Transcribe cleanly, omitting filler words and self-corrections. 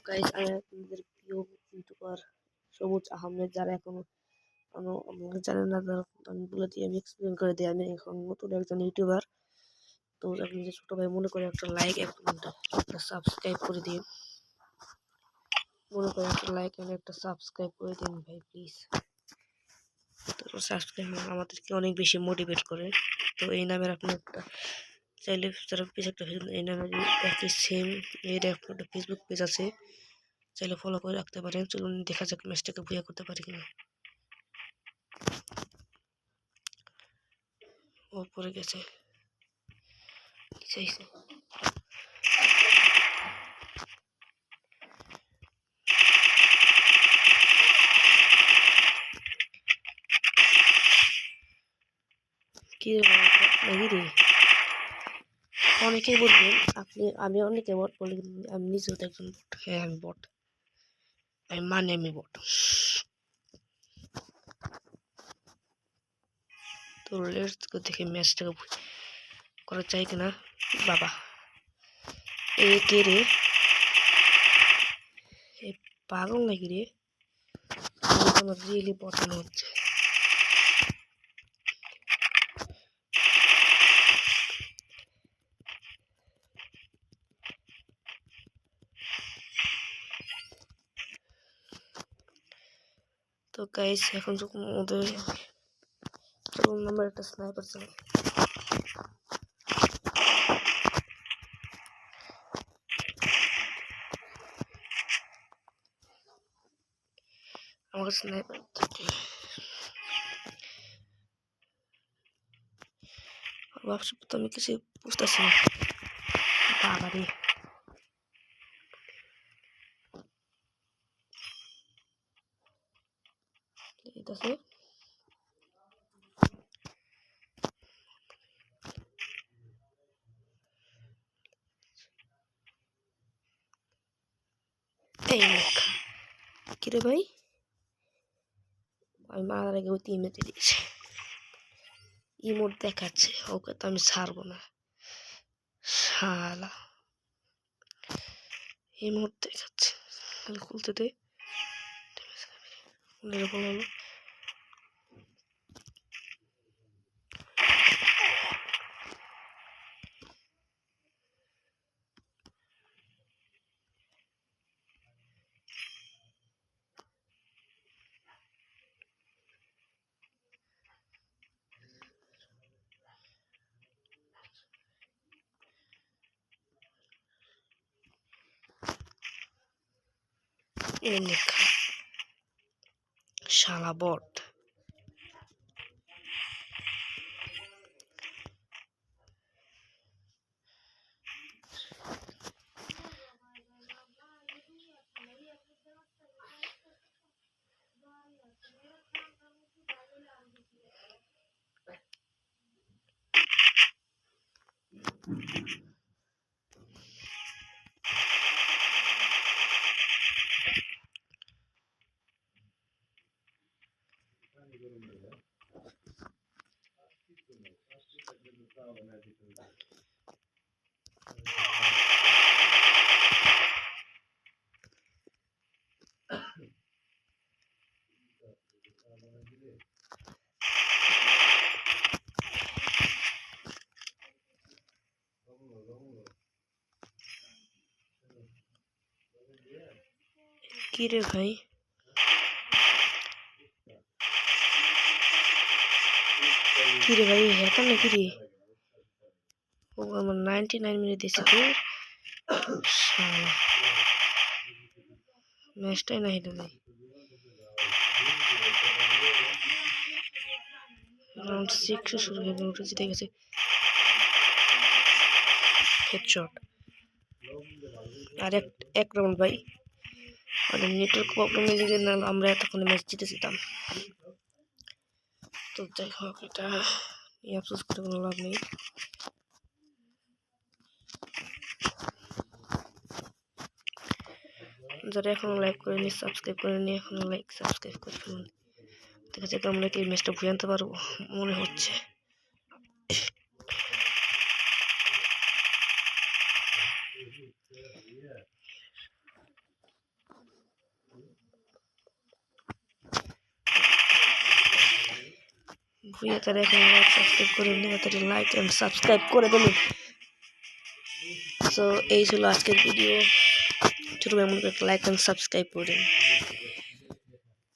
Guys, আমি আপনাদের প্রিয় ইউটিউবার সবুজ আহমেদ। যারা এখনো আমাকে জানেন না, তারা আমি বলে দিই, আমি এক্সপ্লেন করে দিই। আমি এখন নতুন একজন ইউটিউবার। তো আপনি যে ছোট ভাই মনে করে একটা লাইক একটা সাবস্ক্রাইব করে দিন। মনে করে একটা লাইক এবং একটা সাবস্ক্রাইব করে দিন ভাই, প্লিজ। তো সাবস্ক্রাইব আমাদেরকে অনেক বেশি মোটিভেট করে। তো এই নামের আপনি একটা চাইলে যারা পেজ একটা এই নামের একই সেম এর একটা ফেসবুক পেজ আছে, চাইলে ফলো করে রাখতে পারেন। চলুন দেখা যাক ম্যাচটাকে ভুয়া করতে পারি কিনা। ও পড়ে গেছে, চাইছে কি রে। অনেকেই বলবেন আমি অনেকে বট বলি, আমি নিজেও তো একজন বট। হ্যাঁ, আমি বট, আমি বট। তো লেটস গো, দেখে ম্যাচটাকে করা চাই কিনা। বাবা, এ কে রে? এ পাগল নাকি রে? আমার রিয়েলি বটানো হচ্ছে। তো গাইস, এখন যখন ওদের নাম্বার একটা স্নাইপার চালাই, আমার স্নাইপার থাকে। ভাবছি তো আমি কিছু বুঝতেছি না। বাবা রে, আছে এই কিরে ভাই, আমি মারার আগে ওই ইমেতে দিয়েছি। ইমোট দেখাচ্ছে, ওকে তো আমি ছাড়বো না শালা। ইমোট দেখাচ্ছে, খুলতে দে। এরকম হলো। এই লেখা শালা বট। কি রে ভাই, কি রে ভাই, হ্যাকার নাকি রে? ও আমার 99 মিনিট দিয়েছে তো শালা, ম্যাচটাই না হেঁটে যায়। রাউন্ড 6 শুরু হয়ে গেল, জিতে গেছে। হেডশট। আর এক রাউন্ড ভাই। আর নেটওয়ার্ক প্রবলেমের লিগে না আমরা এতক্ষণ ম্যাচ জিতেছিলাম। তো যাই হোক, এটা নিয়ে আফসোস করে কোনো লাভ নেই। যারা এখনো লাইক করেনি, সাবস্ক্রাইব করেনি, এখনো লাইক সাবস্ক্রাইব করে ফেলুন। দেখা যাক আমরা কি ম্যাচটা ভুয়ে আনতে পারবো, মনে হচ্ছে। ভুইয়া তারা এখন সাবস্ক্রাইব করে নিন, তারা লাইক অ্যান্ড সাবস্ক্রাইব করে দেবেন। সো এই ছিল আজকের ভিডিও। ছোটো ভাই মনে করে লাইক অ্যান্ড সাবস্ক্রাইব করে দিন।